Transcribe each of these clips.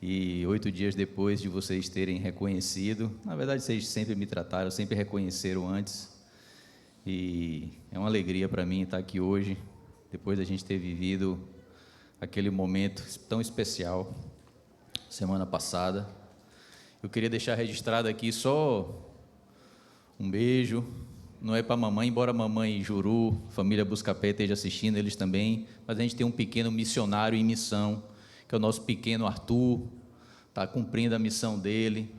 E 8 dias depois de vocês terem reconhecido, na verdade vocês sempre me trataram, sempre reconheceram antes. E é uma alegria para mim estar aqui hoje, depois da gente ter vivido aquele momento tão especial, semana passada. Eu queria deixar registrado aqui só um beijo, não é para a mamãe, embora a mamãe Juru, família Buscapé esteja assistindo, eles também, mas a gente tem um pequeno missionário em missão, que é o nosso pequeno Arthur, está cumprindo a missão dele.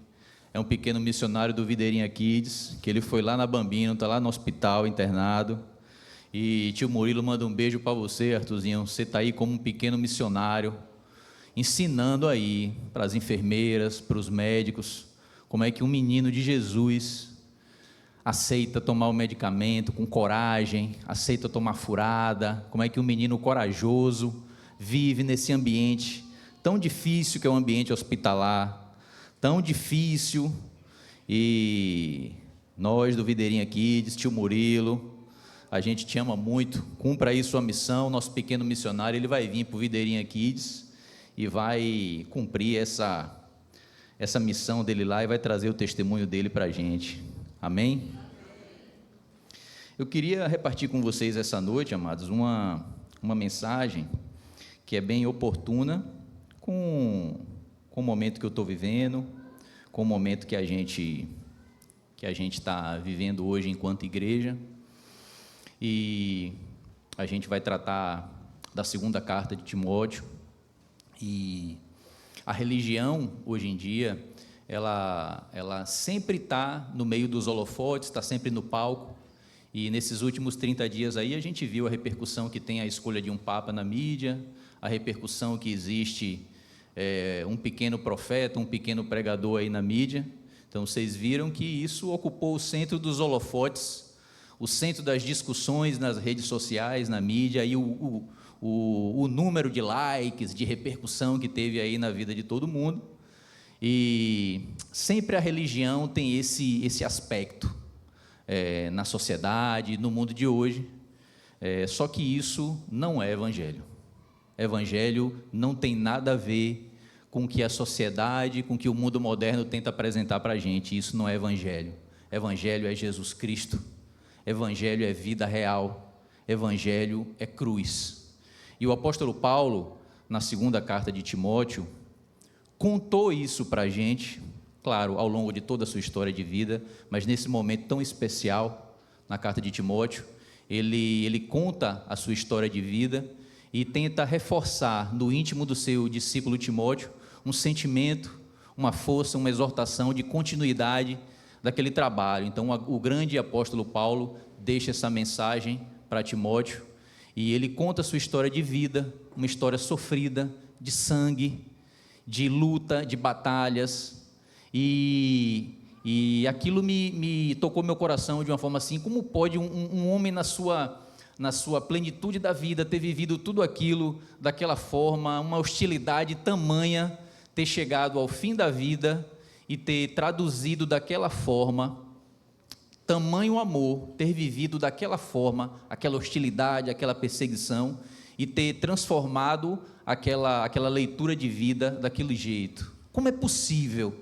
É um pequeno missionário do Videirinha Kids, que ele foi lá na Bambino, está lá no hospital, internado. E tio Murilo manda um beijo para você, Arthurzinho. Você está aí como um pequeno missionário, ensinando aí para as enfermeiras, para os médicos, como é que um menino de Jesus aceita tomar o medicamento com coragem, aceita tomar furada, como é que um menino corajoso vive nesse ambiente tão difícil que é o ambiente hospitalar, tão difícil. E nós do Videirinha Kids, tio Murilo, a gente te ama muito, cumpra aí sua missão. Nosso pequeno missionário, ele vai vir para o Videirinha Kids e vai cumprir essa missão dele lá e vai trazer o testemunho dele para a gente. Amém? Eu queria repartir com vocês essa noite, amados, uma mensagem que é bem oportuna com o momento que eu estou vivendo, com o momento que a gente está vivendo hoje enquanto igreja. E a gente vai tratar da segunda carta de Timóteo. E a religião, hoje em dia, ela sempre está no meio dos holofotes, está sempre no palco. E nesses últimos 30 dias aí, a gente viu a repercussão que tem a escolha de um papa na mídia, a repercussão que existe um pequeno profeta, um pequeno pregador aí na mídia. Então, vocês viram que isso ocupou o centro dos holofotes, o centro das discussões nas redes sociais, na mídia, e o número de likes, de repercussão que teve aí na vida de todo mundo. E sempre a religião tem esse aspecto na sociedade, no mundo de hoje, só que isso não é evangelho. Evangelho não tem nada a ver com o que a sociedade, com o que o mundo moderno tenta apresentar para a gente. Isso não é evangelho. Evangelho é Jesus Cristo. Evangelho é vida real. Evangelho é cruz. E o apóstolo Paulo, na segunda carta de Timóteo, contou isso para a gente, claro, ao longo de toda a sua história de vida, mas nesse momento tão especial, na carta de Timóteo, ele conta a sua história de vida e tenta reforçar no íntimo do seu discípulo Timóteo um sentimento, uma força, uma exortação de continuidade daquele trabalho. Então, o grande apóstolo Paulo deixa essa mensagem para Timóteo e ele conta a sua história de vida, uma história sofrida, de sangue, de luta, de batalhas, e aquilo me tocou meu coração de uma forma assim: como pode um homem na sua plenitude da vida ter vivido tudo aquilo daquela forma, uma hostilidade tamanha, ter chegado ao fim da vida e ter traduzido daquela forma, tamanho amor, ter vivido daquela forma, aquela hostilidade, aquela perseguição, e ter transformado aquela leitura de vida daquele jeito. Como é possível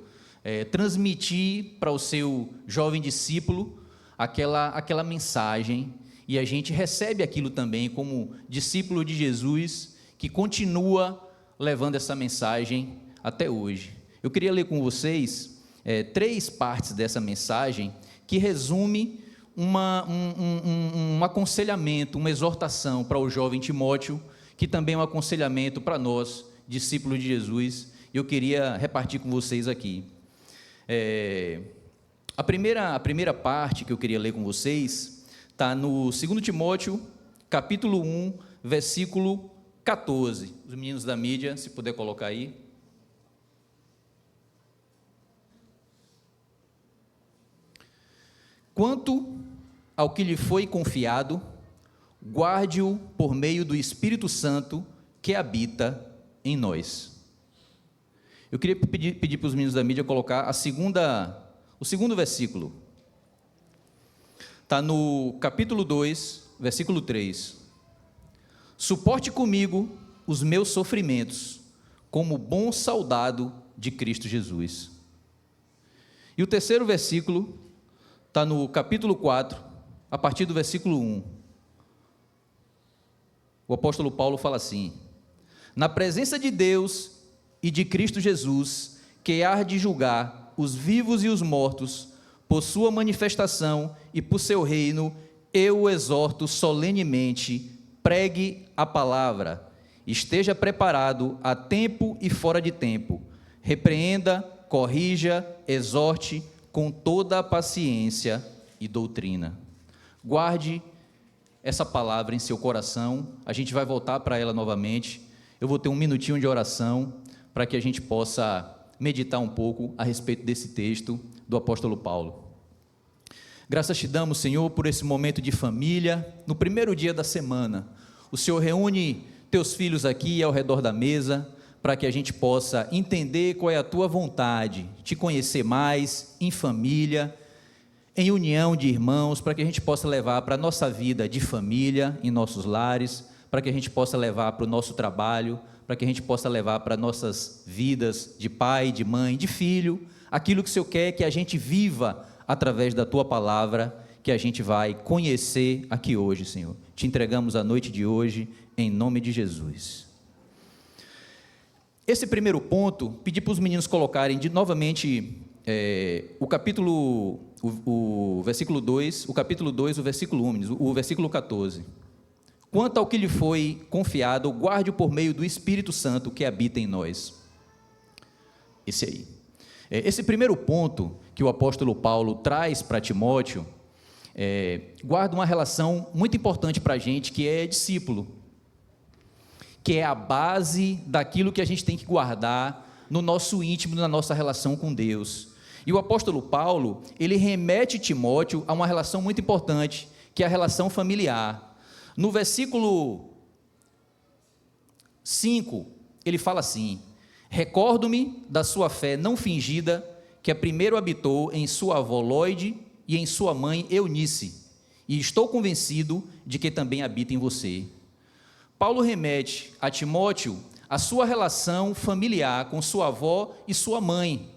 transmitir para o seu jovem discípulo aquela mensagem, e a gente recebe aquilo também como discípulo de Jesus, que continua levando essa mensagem até hoje? Eu queria ler com vocês 3 partes dessa mensagem, que resume um aconselhamento, uma exortação para o jovem Timóteo, que também é um aconselhamento para nós, discípulos de Jesus, e eu queria repartir com vocês aqui. A primeira parte que eu queria ler com vocês está no 2 Timóteo, capítulo 1, versículo 14. Os meninos da mídia, se puder colocar aí. Quanto ao que lhe foi confiado, guarde-o por meio do Espírito Santo que habita em nós. Eu queria pedir para os meninos da mídia colocar o segundo versículo. Está no capítulo 2, versículo 3. Suporte comigo os meus sofrimentos, como bom soldado de Cristo Jesus. E o terceiro versículo está no capítulo 4, a partir do versículo 1. O apóstolo Paulo fala assim: na presença de Deus e de Cristo Jesus, que há de julgar os vivos e os mortos, por sua manifestação e por seu reino, eu o exorto solenemente, pregue a palavra, esteja preparado a tempo e fora de tempo, repreenda, corrija, exorte com toda a paciência e doutrina. Guarde essa palavra em seu coração, a gente vai voltar para ela novamente. Eu vou ter um minutinho de oração para que a gente possa meditar um pouco a respeito desse texto do apóstolo Paulo. Graças te damos, Senhor, por esse momento de família, no primeiro dia da semana. O Senhor reúne teus filhos aqui ao redor da mesa, para que a gente possa entender qual é a tua vontade, te conhecer mais em família, em união de irmãos, para que a gente possa levar para a nossa vida de família, em nossos lares, para que a gente possa levar para o nosso trabalho, para que a gente possa levar para nossas vidas de pai, de mãe, de filho, aquilo que o Senhor quer que a gente viva através da tua palavra, que a gente vai conhecer aqui hoje, Senhor. Te entregamos a noite de hoje, em nome de Jesus. Esse primeiro ponto, pedi para os meninos colocarem novamente o versículo 2, o capítulo 2, o versículo 1, o versículo 14. Quanto ao que lhe foi confiado, guarde-o por meio do Espírito Santo que habita em nós. Esse aí. Esse primeiro ponto que o apóstolo Paulo traz para Timóteo, guarda uma relação muito importante para a gente, que é discípulo, que é a base daquilo que a gente tem que guardar no nosso íntimo, na nossa relação com Deus. E o apóstolo Paulo, ele remete Timóteo a uma relação muito importante, que é a relação familiar. No versículo 5, ele fala assim: recordo-me da sua fé não fingida, que primeiro habitou em sua avó Lóide e em sua mãe Eunice, e estou convencido de que também habita em você. Paulo remete a Timóteo a sua relação familiar com sua avó e sua mãe.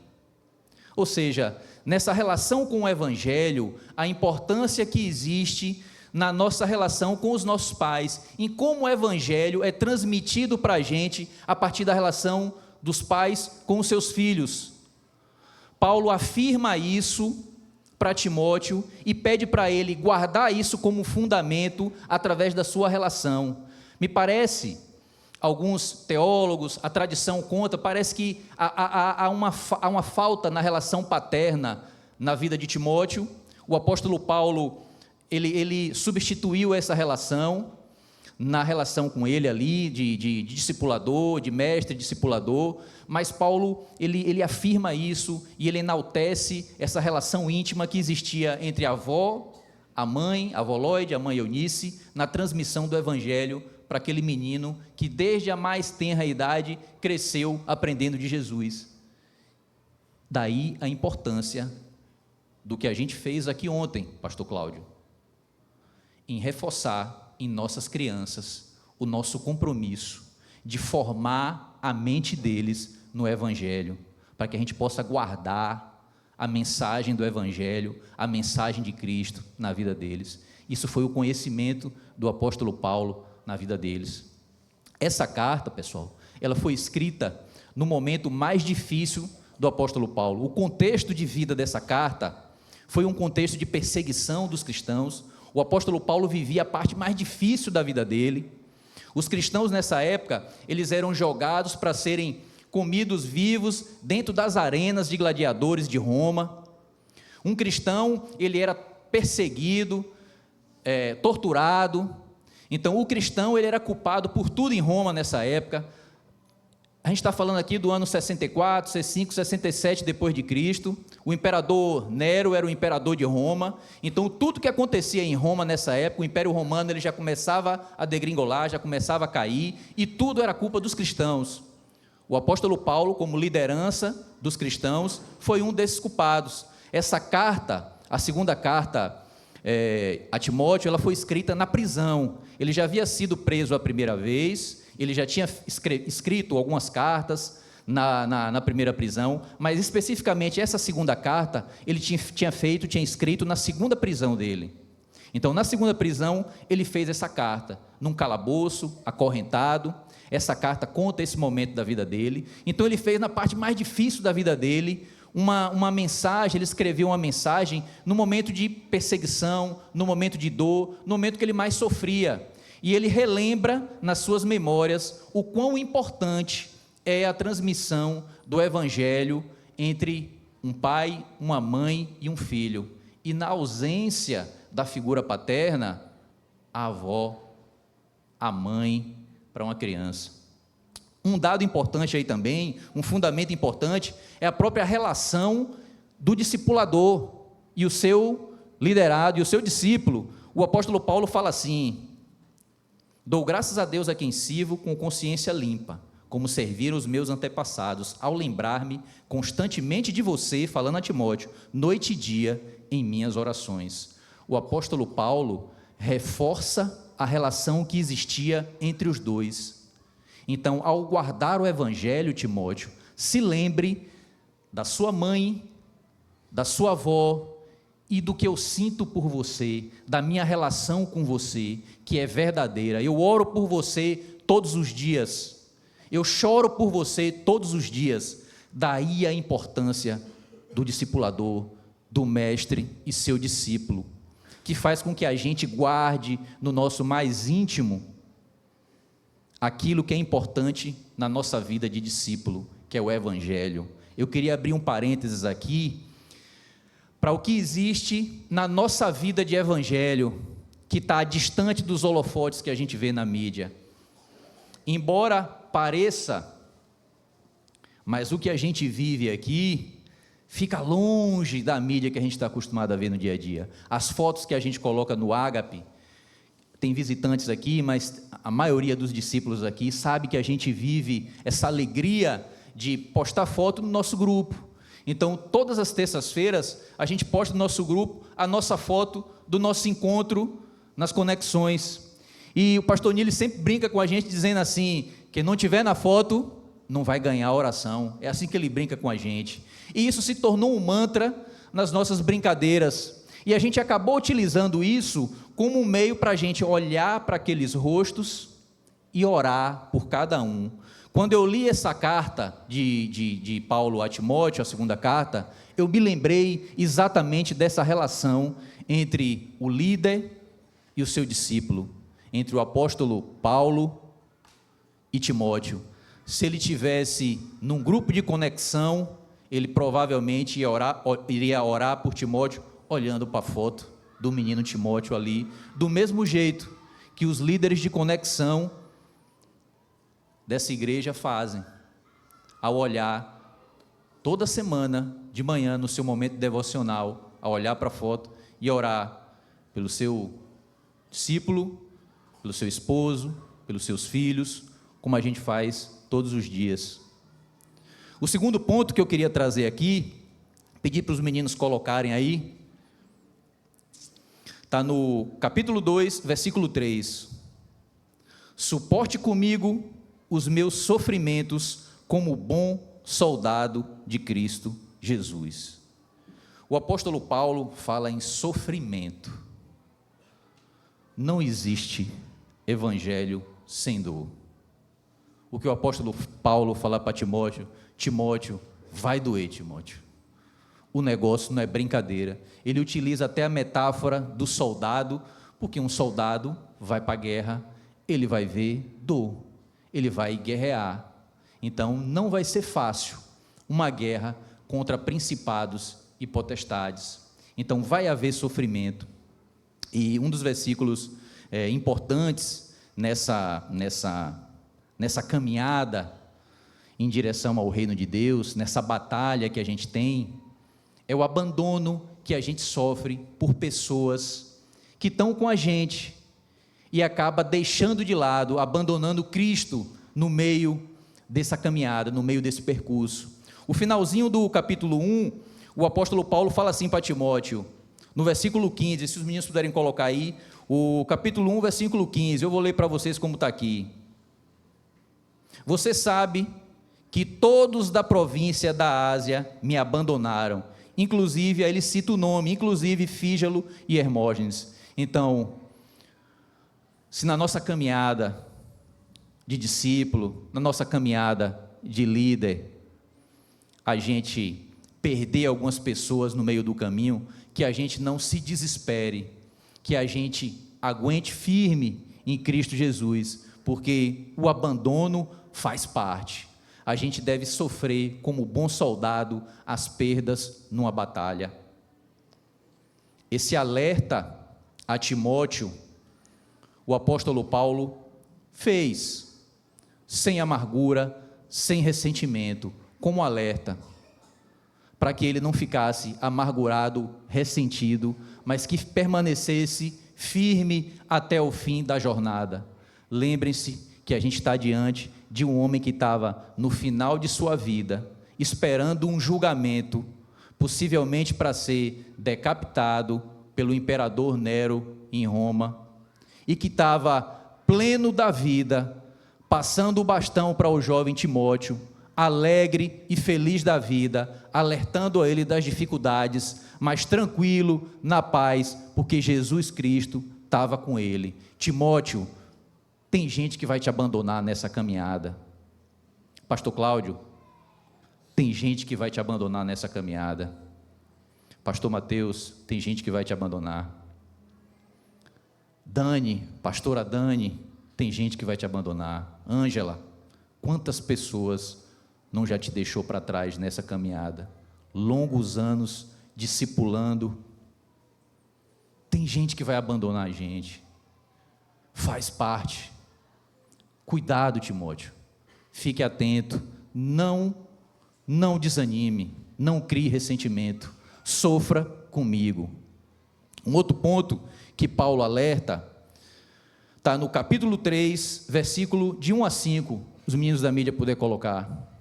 Ou seja, nessa relação com o Evangelho, a importância que existe na nossa relação com os nossos pais, em como o Evangelho é transmitido para a gente a partir da relação dos pais com os seus filhos. Paulo afirma isso para Timóteo e pede para ele guardar isso como fundamento através da sua relação. Me parece, alguns teólogos, a tradição conta, parece que há uma falta na relação paterna na vida de Timóteo. O apóstolo Paulo, ele substituiu essa relação, na relação com ele ali, de discipulador, de mestre discipulador, mas Paulo, ele afirma isso e ele enaltece essa relação íntima que existia entre a avó, a mãe, a avó Lóide, a mãe Eunice, na transmissão do Evangelho para aquele menino que desde a mais tenra idade cresceu aprendendo de Jesus. Daí a importância do que a gente fez aqui ontem, pastor Cláudio, em reforçar em nossas crianças o nosso compromisso de formar a mente deles no Evangelho, para que a gente possa guardar a mensagem do Evangelho, a mensagem de Cristo na vida deles. Isso foi o conhecimento do apóstolo Paulo na vida deles. Essa carta, pessoal, ela foi escrita no momento mais difícil do apóstolo Paulo. O contexto de vida dessa carta foi um contexto de perseguição dos cristãos. O apóstolo Paulo vivia a parte mais difícil da vida dele. Os cristãos nessa época, eles eram jogados para serem comidos vivos dentro das arenas de gladiadores de Roma. Um cristão, ele era perseguido, torturado. Então, o cristão, ele era culpado por tudo em Roma nessa época. A gente está falando aqui do ano 64, 65, 67 depois de Cristo. O imperador Nero era o imperador de Roma. Então, tudo que acontecia em Roma nessa época, o Império Romano, ele já começava a degringolar, já começava a cair, e tudo era culpa dos cristãos. O apóstolo Paulo, como liderança dos cristãos, foi um desses culpados. Essa carta, a segunda carta a Timóteo, ela foi escrita na prisão. Ele já havia sido preso a primeira vez, ele já tinha escrito algumas cartas na primeira prisão, mas especificamente essa segunda carta, ele tinha escrito na segunda prisão dele. Então, na segunda prisão, ele fez essa carta, num calabouço, acorrentado. Essa carta conta esse momento da vida dele. Então, ele fez na parte mais difícil da vida dele, uma mensagem, ele escreveu uma mensagem no momento de perseguição, no momento de dor, no momento que ele mais sofria. E ele relembra nas suas memórias o quão importante é a transmissão do Evangelho entre um pai, uma mãe e um filho. E na ausência da figura paterna, a avó, a mãe para uma criança. Um dado importante aí também, um fundamento importante, é a própria relação do discipulador e o seu liderado e o seu discípulo. O apóstolo Paulo fala assim: dou graças a Deus a quem sirvo com consciência limpa, como serviram os meus antepassados, ao lembrar-me constantemente de você, falando a Timóteo, noite e dia, em minhas orações. O apóstolo Paulo reforça a relação que existia entre os dois. Então, ao guardar o Evangelho, Timóteo, se lembre da sua mãe, da sua avó e do que eu sinto por você, da minha relação com você, que é verdadeira. Eu oro por você todos os dias, eu choro por você todos os dias. Daí a importância do discipulador, do mestre e seu discípulo, que faz com que a gente guarde no nosso mais íntimo aquilo que é importante na nossa vida de discípulo, que é o Evangelho. Eu queria abrir um parênteses aqui para o que existe na nossa vida de Evangelho, que está distante dos holofotes que a gente vê na mídia. Embora pareça, mas o que a gente vive aqui fica longe da mídia que a gente está acostumado a ver no dia a dia. As fotos que a gente coloca no Ágape, tem visitantes aqui, mas a maioria dos discípulos aqui sabe que a gente vive essa alegria de postar foto no nosso grupo. Então, todas as terças-feiras, a gente posta no nosso grupo a nossa foto do nosso encontro nas conexões. E o pastor Nili sempre brinca com a gente, dizendo assim: quem não tiver na foto, não vai ganhar a oração. É assim que ele brinca com a gente. E isso se tornou um mantra nas nossas brincadeiras. E a gente acabou utilizando isso como um meio para a gente olhar para aqueles rostos e orar por cada um. Quando eu li essa carta de Paulo a Timóteo, a segunda carta, eu me lembrei exatamente dessa relação entre o líder e o seu discípulo, entre o apóstolo Paulo e Timóteo. Se ele tivesse num grupo de conexão, ele provavelmente iria orar por Timóteo, olhando para a foto do menino Timóteo ali, do mesmo jeito que os líderes de conexão dessa igreja fazem, ao olhar toda semana, de manhã, no seu momento devocional, ao olhar para a foto e orar pelo seu discípulo, pelo seu esposo, pelos seus filhos, como a gente faz todos os dias. O segundo ponto que eu queria trazer aqui, pedir para os meninos colocarem aí, está no capítulo 2, versículo 3. Suporte comigo os meus sofrimentos como bom soldado de Cristo Jesus. O apóstolo Paulo fala em sofrimento. Não existe evangelho sem dor. O que o apóstolo Paulo fala para Timóteo: Timóteo, vai doer, Timóteo. O negócio não é brincadeira. Ele utiliza até a metáfora do soldado, porque um soldado vai para a guerra, ele vai ver dor, ele vai guerrear. Então, não vai ser fácil uma guerra contra principados e potestades. Então, vai haver sofrimento. E um dos versículos importantes nessa caminhada em direção ao reino de Deus, nessa batalha que a gente tem, é o abandono que a gente sofre por pessoas que estão com a gente e acaba deixando de lado, abandonando Cristo no meio dessa caminhada, no meio desse percurso. O finalzinho do capítulo 1, o apóstolo Paulo fala assim para Timóteo, no versículo 15, se os meninos puderem colocar aí, o capítulo 1, versículo 15, eu vou ler para vocês como está aqui. Você sabe que todos da província da Ásia me abandonaram, inclusive, aí ele cita o nome, inclusive Fígelo e Hermógenes. Então, se na nossa caminhada de discípulo, na nossa caminhada de líder, a gente perder algumas pessoas no meio do caminho, que a gente não se desespere, que a gente aguente firme em Cristo Jesus, porque o abandono faz parte. A gente deve sofrer como bom soldado as perdas numa batalha. Esse alerta a Timóteo, o apóstolo Paulo fez, sem amargura, sem ressentimento, como alerta, para que ele não ficasse amargurado, ressentido, mas que permanecesse firme até o fim da jornada. Lembrem-se que a gente está diante de um homem que estava no final de sua vida, esperando um julgamento, possivelmente para ser decapitado pelo imperador Nero em Roma, e que estava pleno da vida, passando o bastão para o jovem Timóteo, alegre e feliz da vida, alertando a ele das dificuldades, mas tranquilo, na paz, porque Jesus Cristo estava com ele. Timóteo, tem gente que vai te abandonar nessa caminhada. Pastor Cláudio, tem gente que vai te abandonar nessa caminhada. Pastor Mateus, tem gente que vai te abandonar. Dani, pastora Dani, tem gente que vai te abandonar. Ângela, quantas pessoas não já te deixou para trás nessa caminhada? Longos anos discipulando. Tem gente que vai abandonar a gente. Faz parte. Cuidado, Timóteo. Fique atento. Não desanime. Não crie ressentimento. Sofra comigo. Um outro ponto que Paulo alerta está no capítulo 3, versículo de 1 a 5. Os meninos da mídia puderem colocar.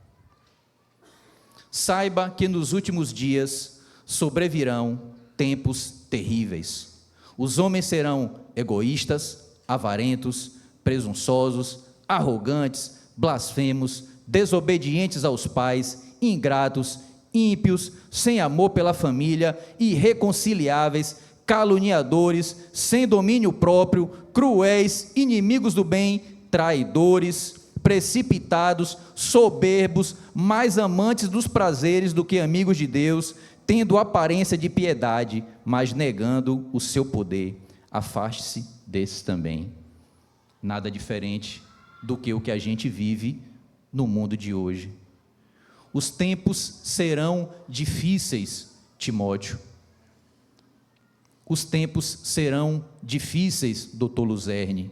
Saiba que nos últimos dias sobrevirão tempos terríveis. Os homens serão egoístas, avarentos, presunçosos, arrogantes, blasfemos, desobedientes aos pais, ingratos, ímpios, sem amor pela família, irreconciliáveis, caluniadores, sem domínio próprio, cruéis, inimigos do bem, traidores, precipitados, soberbos, mais amantes dos prazeres do que amigos de Deus, tendo aparência de piedade, mas negando o seu poder. Afaste-se desses também. Nada diferente do que o que a gente vive no mundo de hoje. Os tempos serão difíceis, Timóteo. Os tempos serão difíceis, doutor Luzerne.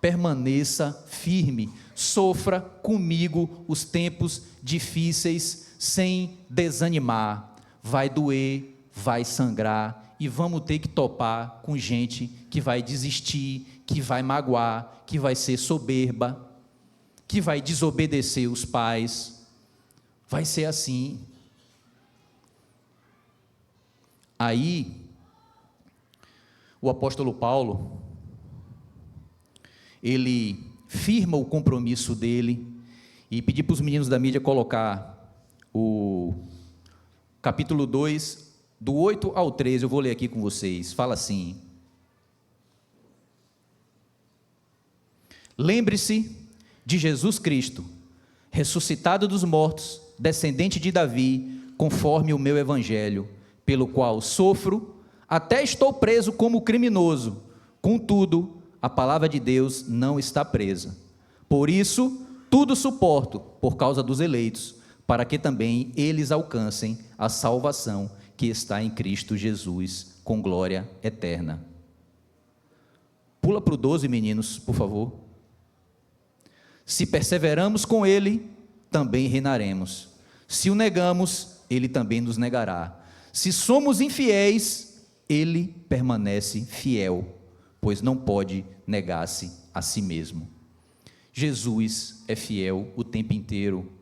Permaneça firme, sofra comigo os tempos difíceis sem desanimar. Vai doer, vai sangrar e vamos ter que topar com gente que vai desistir, que vai magoar, que vai ser soberba, que vai desobedecer os pais. Vai ser assim. Aí, o apóstolo Paulo, ele firma o compromisso dele, e pedi para os meninos da mídia colocar o capítulo 2, do 8 ao 13, eu vou ler aqui com vocês. Fala assim: lembre-se de Jesus Cristo, ressuscitado dos mortos, descendente de Davi, conforme o meu evangelho, pelo qual sofro, até estou preso como criminoso, contudo, a palavra de Deus não está presa. Por isso, tudo suporto por causa dos eleitos, para que também eles alcancem a salvação que está em Cristo Jesus, com glória eterna. Pula para o 12, meninos, por favor. Se perseveramos com ele, também reinaremos. Se o negamos, ele também nos negará. Se somos infiéis, ele permanece fiel, pois não pode negar-se a si mesmo. Jesus é fiel o tempo inteiro.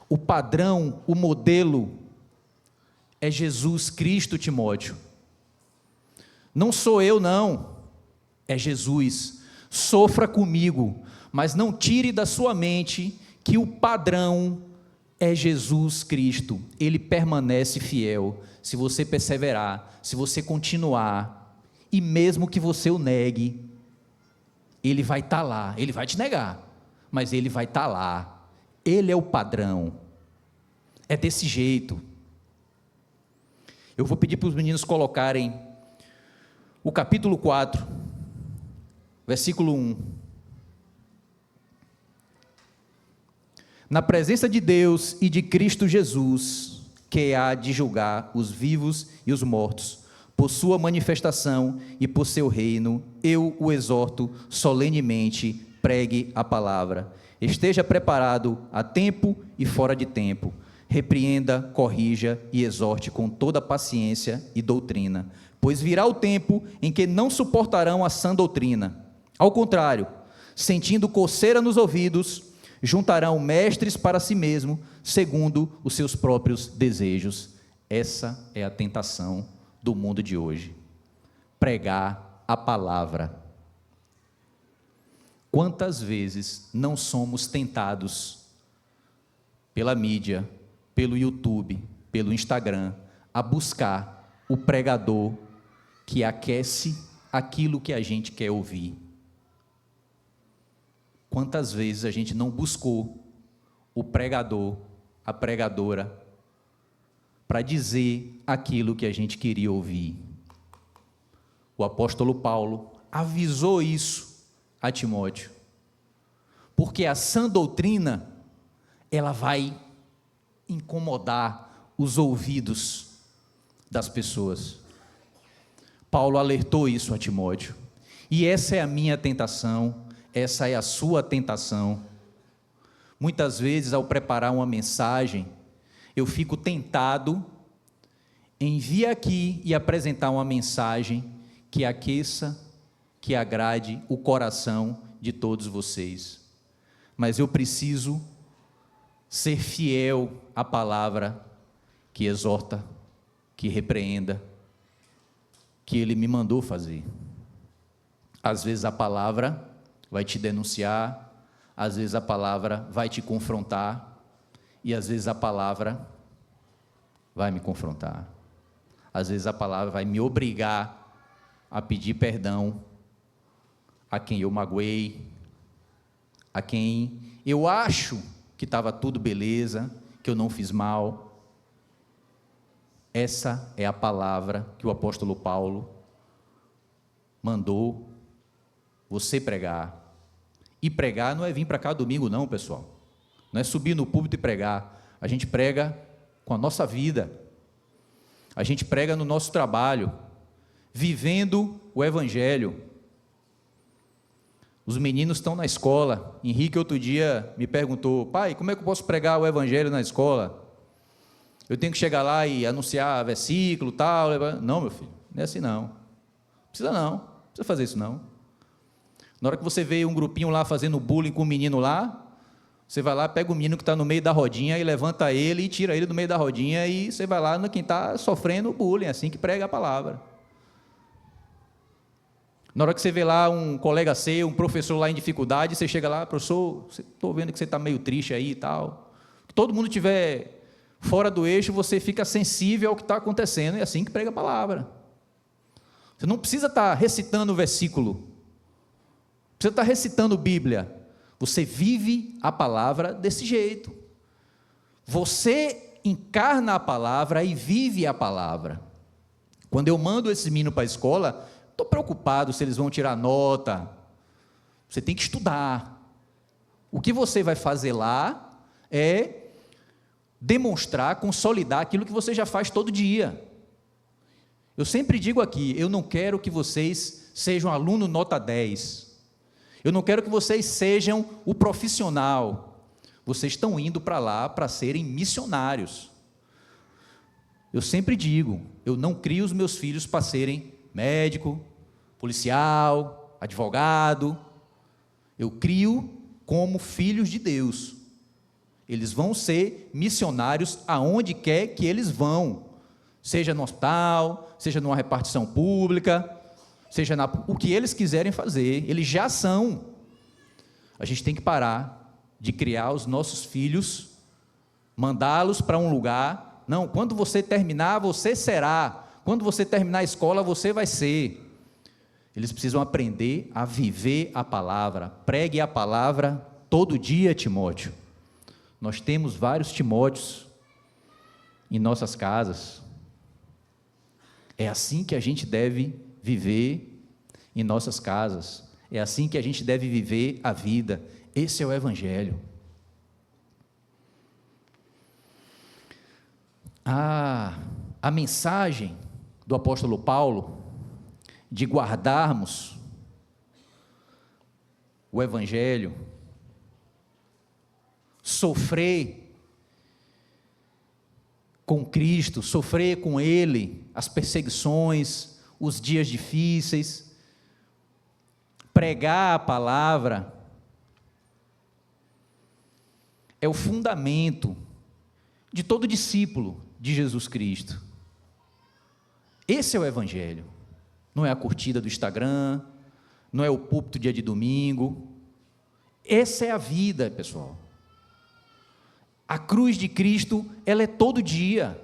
O padrão, o modelo é Jesus Cristo, Timóteo. Não sou eu, não. É Jesus. Sofra comigo, mas não tire da sua mente que o padrão é Jesus Cristo. Ele permanece fiel. Se você perseverar, se você continuar, e mesmo que você o negue, ele vai estar lá. Ele vai te negar, mas ele vai estar lá. Ele é o padrão. É desse jeito. Eu vou pedir para os meninos colocarem o capítulo 4, versículo 1. Na presença de Deus e de Cristo Jesus, que há de julgar os vivos e os mortos, por sua manifestação e por seu reino, eu o exorto solenemente, pregue a palavra. Esteja preparado a tempo e fora de tempo. Repreenda, corrija e exorte com toda paciência e doutrina, pois virá o tempo em que não suportarão a sã doutrina. Ao contrário, sentindo coceira nos ouvidos, juntarão mestres para si mesmo, segundo os seus próprios desejos. Essa é a tentação do mundo de hoje. Pregar a palavra. Quantas vezes não somos tentados pela mídia, pelo YouTube, pelo Instagram, a buscar o pregador que aquece aquilo que a gente quer ouvir? Quantas vezes a gente não buscou o pregador, a pregadora, para dizer aquilo que a gente queria ouvir? O apóstolo Paulo avisou isso a Timóteo, porque a sã doutrina, ela vai incomodar os ouvidos das pessoas. Paulo alertou isso a Timóteo, e essa é a minha tentação, essa é a sua tentação. Muitas vezes, ao preparar uma mensagem, eu fico tentado em vir aqui e apresentar uma mensagem que aqueça, que agrade o coração de todos vocês. Mas eu preciso ser fiel à palavra que exorta, que repreenda, que Ele me mandou fazer. Às vezes a palavra vai te denunciar, às vezes a palavra vai te confrontar, e às vezes a palavra vai me confrontar. Às vezes a palavra vai me obrigar a pedir perdão a quem eu magoei, a quem eu acho que estava tudo beleza, que eu não fiz mal. Essa é a palavra que o apóstolo Paulo mandou você pregar. E pregar não é vir para cá domingo não, pessoal. Não é subir no púlpito e pregar. A gente prega com a nossa vida. A gente prega no nosso trabalho, vivendo o evangelho. Os meninos estão na escola. Henrique outro dia me perguntou: pai, como é que eu posso pregar o evangelho na escola? Eu tenho que chegar lá e anunciar versículo, tal? Não, meu filho, não é assim não. Não precisa fazer isso não. Na hora que você vê um grupinho lá fazendo bullying com o menino lá, você vai lá, pega o menino que está no meio da rodinha e levanta ele e tira ele do meio da rodinha, e você vai lá no quem está sofrendo bullying, assim que prega a palavra. Na hora que você vê lá um colega seu, um professor lá em dificuldade, você chega lá: professor, estou vendo que você está meio triste aí e tal. Que todo mundo estiver fora do eixo, você fica sensível ao que está acontecendo, é assim que prega a palavra. Você não precisa estar recitando o versículo, você está recitando Bíblia, você vive a palavra desse jeito. Você encarna a palavra e vive a palavra. Quando eu mando esse menino para a escola, estou preocupado se eles vão tirar nota. Você tem que estudar. O que você vai fazer lá é demonstrar, consolidar aquilo que você já faz todo dia. Eu sempre digo aqui, eu não quero que vocês sejam aluno nota 10. Eu não quero que vocês sejam o profissional. Vocês estão indo para lá para serem missionários. Eu sempre digo, eu não crio os meus filhos para serem médico, policial, advogado. Eu crio como filhos de Deus. Eles vão ser missionários aonde quer que eles vão. Seja no hospital, seja numa repartição pública, seja o que eles quiserem fazer, eles já são. A gente tem que parar de criar os nossos filhos, mandá-los para um lugar. Não, quando você terminar, você será. Quando você terminar a escola, você vai ser. Eles precisam aprender a viver a palavra. Pregue a palavra todo dia, Timóteo. Nós temos vários Timóteos em nossas casas. É assim que a gente deve viver em nossas casas. É assim que a gente deve viver a vida. Esse é o Evangelho. A mensagem do apóstolo Paulo de guardarmos o Evangelho, sofrer com Cristo, sofrer com Ele as perseguições, os dias difíceis, pregar a palavra, é o fundamento de todo discípulo de Jesus Cristo. Esse é o Evangelho. Não é a curtida do Instagram, não é o púlpito dia de domingo. Essa é a vida, pessoal. A cruz de Cristo, ela é todo dia.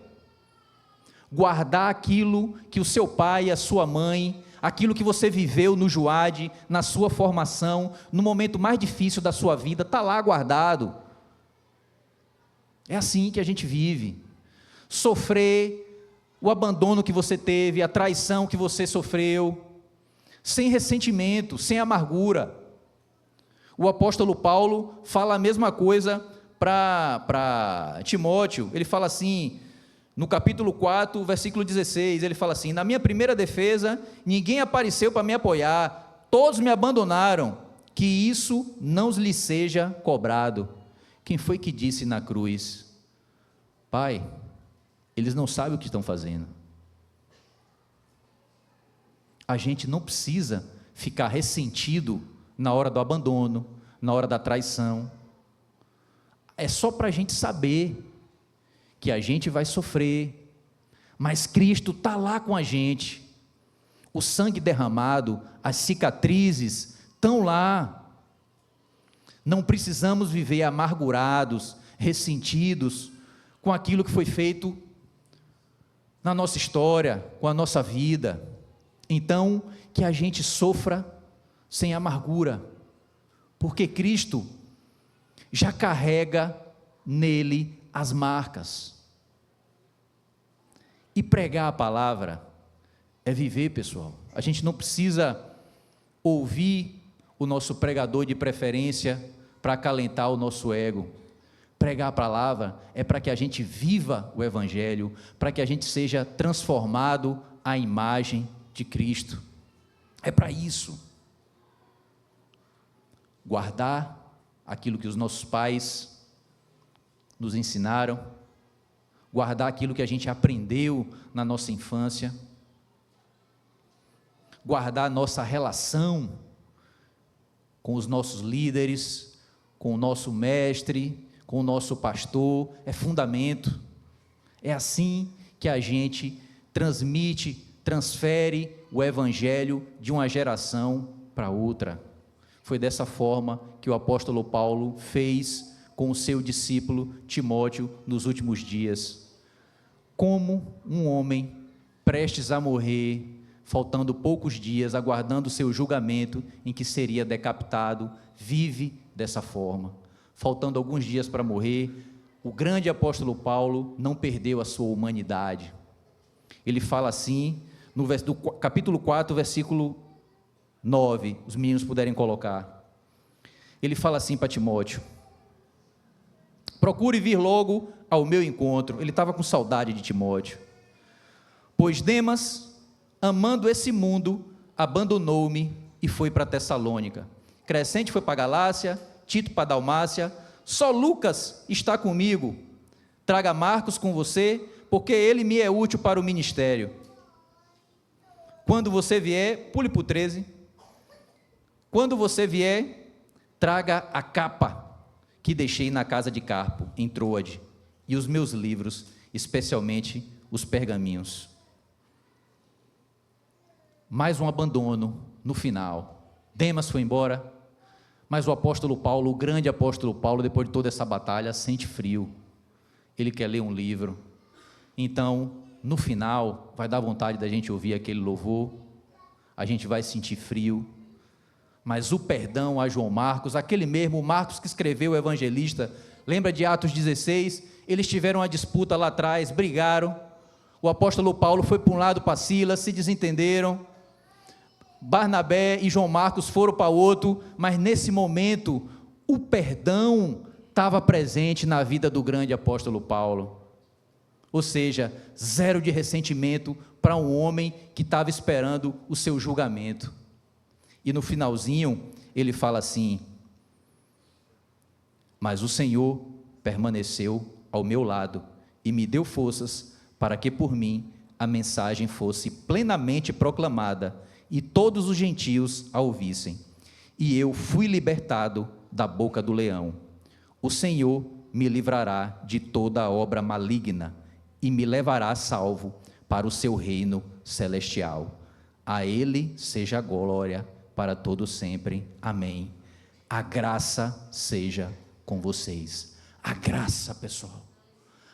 Guardar aquilo que o seu pai, a sua mãe, aquilo que você viveu no Juad, na sua formação, no momento mais difícil da sua vida, está lá guardado. É assim que a gente vive. Sofrer o abandono que você teve, a traição que você sofreu, sem ressentimento, sem amargura. O apóstolo Paulo fala a mesma coisa para Timóteo. Ele fala assim, no capítulo 4, versículo 16, ele fala assim: na minha primeira defesa, ninguém apareceu para me apoiar, todos me abandonaram, que isso não lhes seja cobrado. Quem foi que disse na cruz: Pai, eles não sabem o que estão fazendo? A gente não precisa ficar ressentido na hora do abandono, na hora da traição. É só para a gente saber que a gente vai sofrer, mas Cristo está lá com a gente. O sangue derramado, as cicatrizes estão lá. Não precisamos viver amargurados, ressentidos com aquilo que foi feito na nossa história, com a nossa vida. Então, que a gente sofra sem amargura, porque Cristo já carrega nele as marcas. E pregar a palavra é viver, pessoal. A gente não precisa ouvir o nosso pregador de preferência para acalentar o nosso ego. Pregar a palavra é para que a gente viva o Evangelho, para que a gente seja transformado à imagem de Cristo. É para isso. Guardar aquilo que os nossos pais nos ensinaram, guardar aquilo que a gente aprendeu na nossa infância, guardar a nossa relação com os nossos líderes, com o nosso mestre, com o nosso pastor, é fundamento. É assim que a gente transfere o Evangelho de uma geração para outra. Foi dessa forma que o apóstolo Paulo fez com o seu discípulo Timóteo nos últimos dias. Como um homem prestes a morrer, faltando poucos dias, aguardando o seu julgamento em que seria decapitado, vive dessa forma. Faltando alguns dias para morrer, o grande apóstolo Paulo não perdeu a sua humanidade. Ele fala assim, no capítulo 4, versículo 9, os meninos puderem colocar. Ele fala assim para Timóteo: procure vir logo ao meu encontro. Ele estava com saudade de Timóteo. Pois Demas, amando esse mundo, abandonou-me e foi para Tessalônica. Crescente foi para Galácia, Tito para Dalmácia, só Lucas está comigo. Traga Marcos com você, porque ele me é útil para o ministério. Quando você vier, pule para o 13. Quando você vier, traga a capa que deixei na casa de Carpo, em Troade, e os meus livros, especialmente os pergaminhos. Mais um abandono no final. Demas foi embora, Mas o apóstolo Paulo, o grande apóstolo Paulo, depois de toda essa batalha, sente frio. Ele quer ler um livro. Então, no final, vai dar vontade da gente ouvir aquele louvor, a gente vai sentir frio, mas o perdão a João Marcos, aquele mesmo Marcos que escreveu o Evangelista, lembra de Atos 16? Eles tiveram uma disputa lá atrás, brigaram, o apóstolo Paulo foi para um lado para Silas, se desentenderam, Barnabé e João Marcos foram para outro, mas nesse momento, o perdão estava presente na vida do grande apóstolo Paulo, ou seja, zero de ressentimento para um homem que estava esperando o seu julgamento. E no finalzinho, ele fala assim: mas o Senhor permaneceu ao meu lado e me deu forças para que por mim a mensagem fosse plenamente proclamada e todos os gentios a ouvissem. E eu fui libertado da boca do leão. O Senhor me livrará de toda a obra maligna e me levará salvo para o seu reino celestial. A Ele seja a glória para todo sempre. Amém. A graça seja com vocês. A graça, pessoal.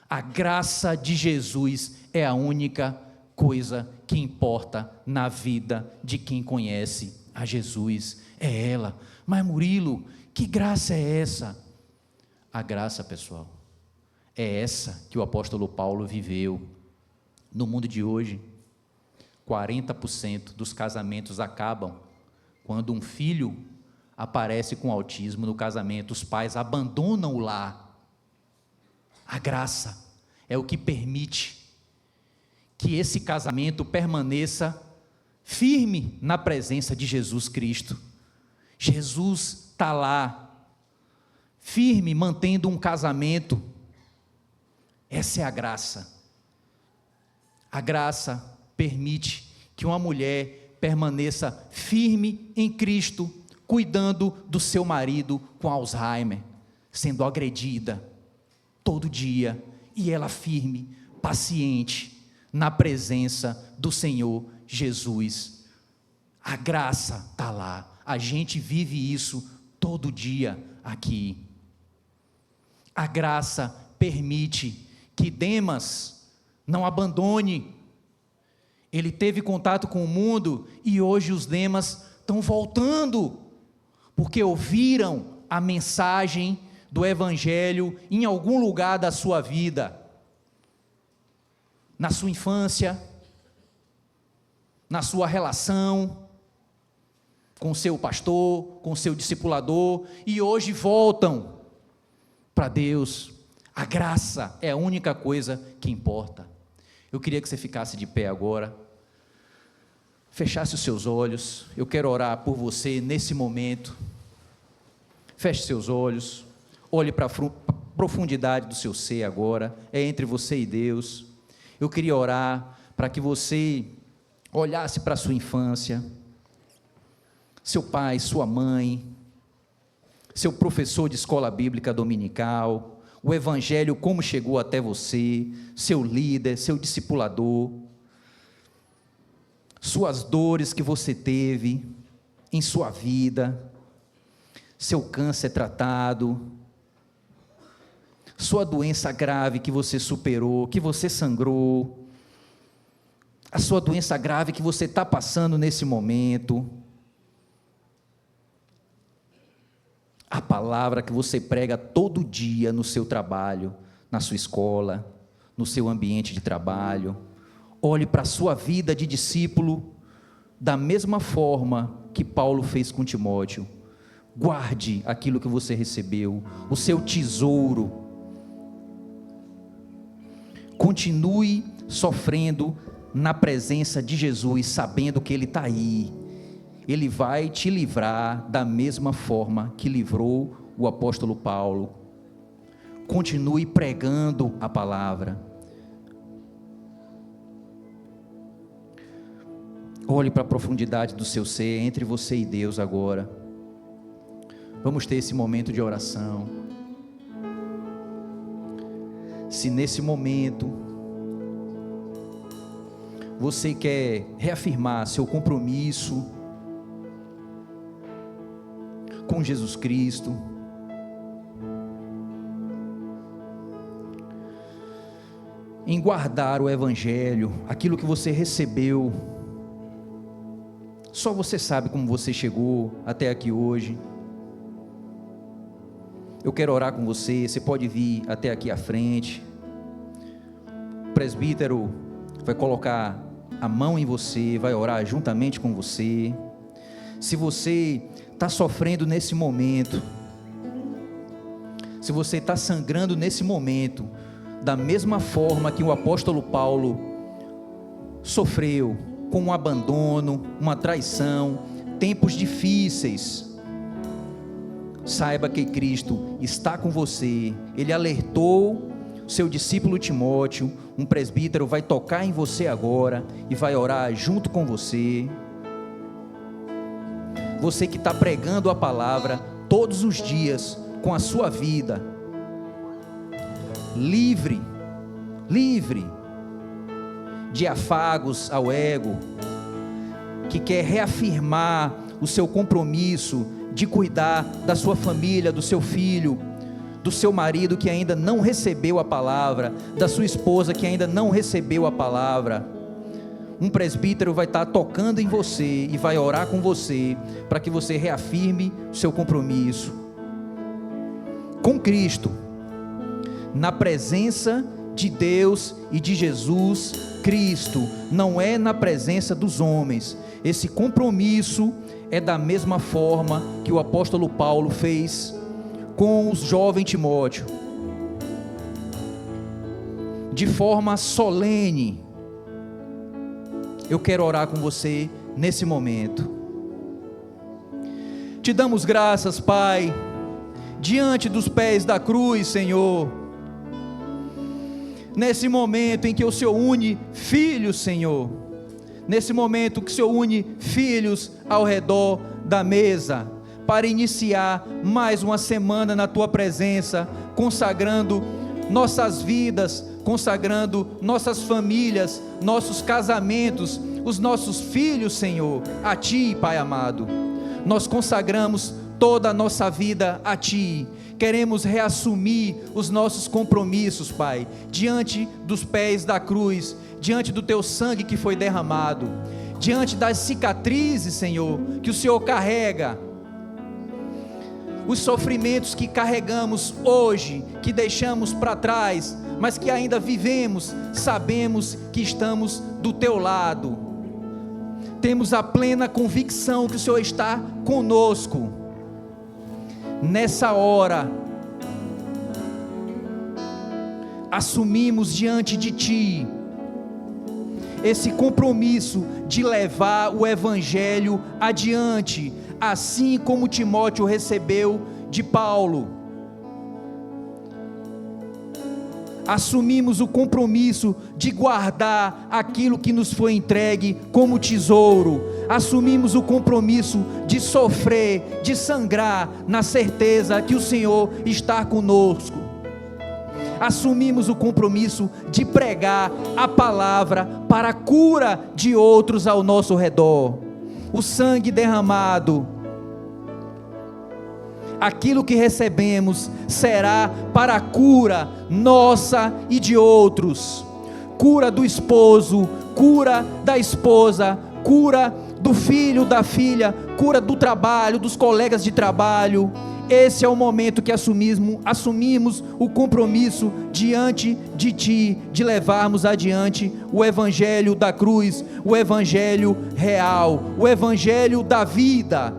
A graça de Jesus é a única coisa que importa na vida de quem conhece a Jesus. É ela. Mas Murilo, que graça é essa? A graça, pessoal, é essa que o apóstolo Paulo viveu. No mundo de hoje, 40% dos casamentos acabam quando um filho aparece com autismo no casamento, os pais abandonam o lar. A graça é o que permite que esse casamento permaneça firme na presença de Jesus Cristo. Jesus está lá, firme, mantendo um casamento. Essa é a graça. A graça permite que uma mulher permaneça firme em Cristo, cuidando do seu marido com Alzheimer, sendo agredida todo dia, e ela firme, paciente, na presença do Senhor Jesus. A graça está lá, a gente vive isso todo dia aqui. A graça permite que Demas não abandone. Ele teve contato com o mundo e hoje os Demas estão voltando, porque ouviram a mensagem do Evangelho em algum lugar da sua vida, na sua infância, na sua relação com o seu pastor, com o seu discipulador, e hoje voltam para Deus. A graça é a única coisa que importa. Eu queria que você ficasse de pé agora, fechasse os seus olhos. Eu quero orar por você nesse momento. Feche seus olhos, olhe para a profundidade do seu ser agora, é entre você e Deus. Eu queria orar para que você olhasse para a sua infância, seu pai, sua mãe, seu professor de escola bíblica dominical, o Evangelho como chegou até você, seu líder, seu discipulador, suas dores que você teve em sua vida, seu câncer tratado, sua doença grave que você superou, que você sangrou, a sua doença grave que você está passando nesse momento, a palavra que você prega todo dia no seu trabalho, na sua escola, no seu ambiente de trabalho. Olhe para a sua vida de discípulo da mesma forma que Paulo fez com Timóteo. Guarde aquilo que você recebeu, o seu tesouro. Continue sofrendo na presença de Jesus, sabendo que Ele está aí. Ele vai te livrar da mesma forma que livrou o apóstolo Paulo. Continue pregando a palavra. Olhe para a profundidade do seu ser, entre você e Deus agora. Vamos ter esse momento de oração. Se nesse momento você quer reafirmar seu compromisso com Jesus Cristo. Em guardar o Evangelho, aquilo que você recebeu. Só você sabe como você chegou até aqui hoje. Eu quero orar com você, você pode vir até aqui à frente. O presbítero vai colocar a mão em você, vai orar juntamente com você. Se você está sofrendo nesse momento, se você está sangrando nesse momento, da mesma forma que o apóstolo Paulo sofreu, com um abandono, uma traição, tempos difíceis, saiba que Cristo está com você. Ele alertou seu discípulo Timóteo. Um presbítero vai tocar em você agora e vai orar junto com você. Você que está pregando a palavra todos os dias com a sua vida, livre de afagos ao ego, que quer reafirmar o seu compromisso de cuidar da sua família, do seu filho, do seu marido que ainda não recebeu a palavra, da sua esposa que ainda não recebeu a palavra. Um presbítero vai estar tocando em você e vai orar com você, para que você reafirme o seu compromisso com Cristo, na presença de Deus e de Jesus Cristo, não é na presença dos homens. Esse compromisso é da mesma forma que o apóstolo Paulo fez com o jovem Timóteo, de forma solene. Eu quero orar com você nesse momento. Te damos graças, Pai, diante dos pés da cruz, Senhor, nesse momento em que o Senhor une filhos, Senhor, nesse momento que o Senhor une filhos ao redor da mesa, para iniciar mais uma semana na Tua presença, consagrando nossas vidas, consagrando nossas famílias, nossos casamentos, os nossos filhos, Senhor, a Ti, Pai amado. Nós consagramos toda a nossa vida a Ti. Queremos reassumir os nossos compromissos, Pai, diante dos pés da cruz, diante do Teu sangue que foi derramado, diante das cicatrizes, Senhor, que o Senhor carrega, os sofrimentos que carregamos hoje, que deixamos para trás, mas que ainda vivemos, sabemos que estamos do Teu lado. Temos a plena convicção que o Senhor está conosco. Nessa hora, assumimos diante de Ti esse compromisso de levar o Evangelho adiante, assim como Timóteo recebeu de Paulo. Assumimos o compromisso de guardar aquilo que nos foi entregue como tesouro. Assumimos o compromisso de sofrer, de sangrar, na certeza que o Senhor está conosco. Assumimos o compromisso de pregar a palavra para a cura de outros ao nosso redor. O sangue derramado, aquilo que recebemos, será para a cura nossa e de outros. Cura do esposo, cura da esposa, cura do filho, da filha, cura do trabalho, dos colegas de trabalho. Esse é o momento que assumimos o compromisso diante de Ti, de levarmos adiante o Evangelho da cruz, o Evangelho real, o Evangelho da vida,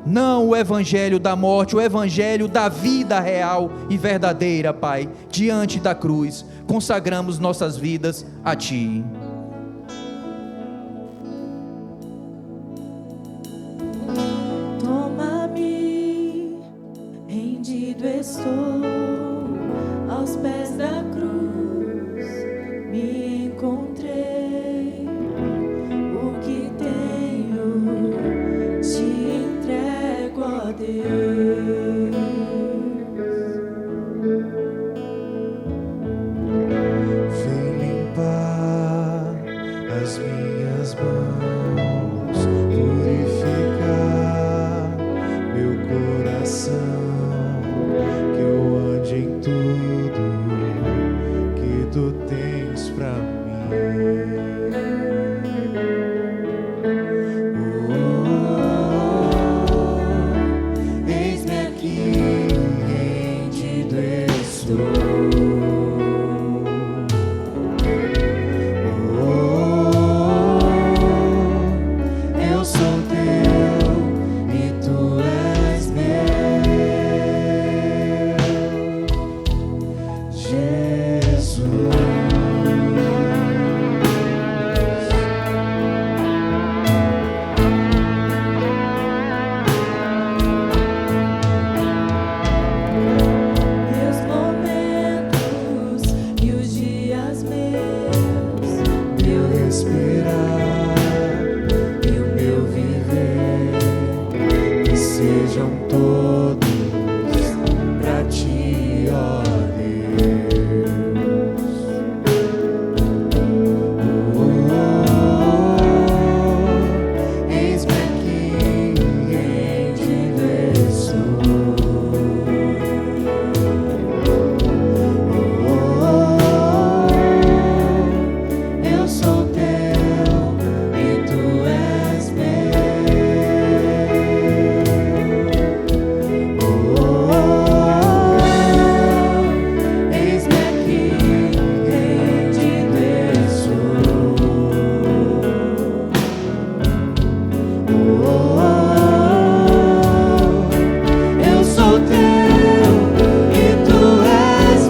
não o Evangelho da morte, o Evangelho da vida real e verdadeira, Pai. Diante da cruz, consagramos nossas vidas a Ti. Estou aos pés da cruz, me encontrei. O que tenho te entrego, ó Deus. Vem limpar as minhas mãos, purificar meu coração. Eis-me aqui, rendido estou. Eu sou teu e tu és meu, Jesus. Meus momentos e os dias meus, Meu respirar e o meu viver, que sejam todos pra ti, ó Deus. Eis-me aqui, rendido estou. Eu sou teu e tu és meu. Eis-me aqui, rendido estou. Eu sou teu e tu és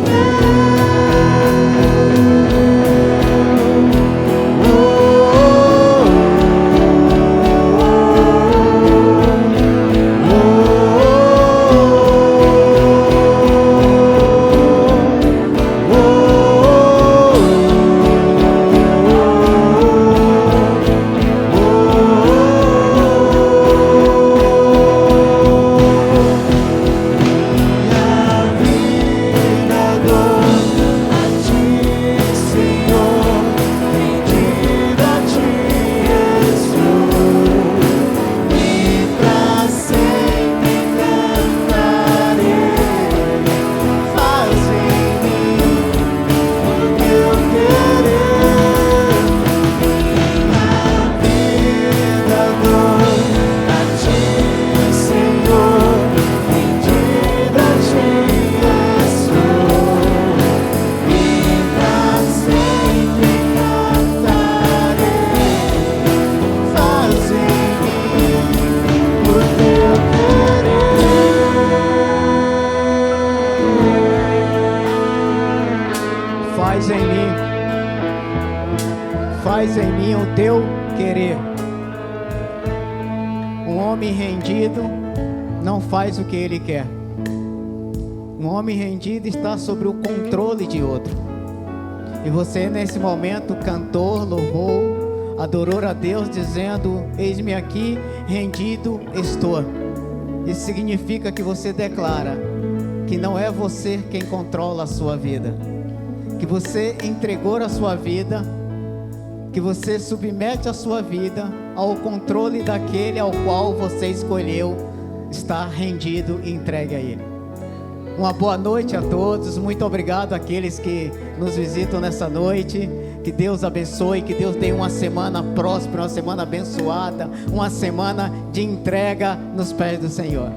Faz em mim o teu querer. Um homem rendido não faz o que ele quer. Um homem rendido está sobre o controle de outro. E você nesse momento cantou, louvou, adorou a Deus dizendo: eis-me aqui, rendido estou. Isso significa que você declara que não é você quem controla a sua vida, que você entregou a sua vida, que você submete a sua vida ao controle daquele ao qual você escolheu estar rendido e entregue a Ele. Uma boa noite a todos, muito obrigado àqueles que nos visitam nessa noite. Que Deus abençoe, que Deus dê uma semana próspera, uma semana abençoada, uma semana de entrega nos pés do Senhor.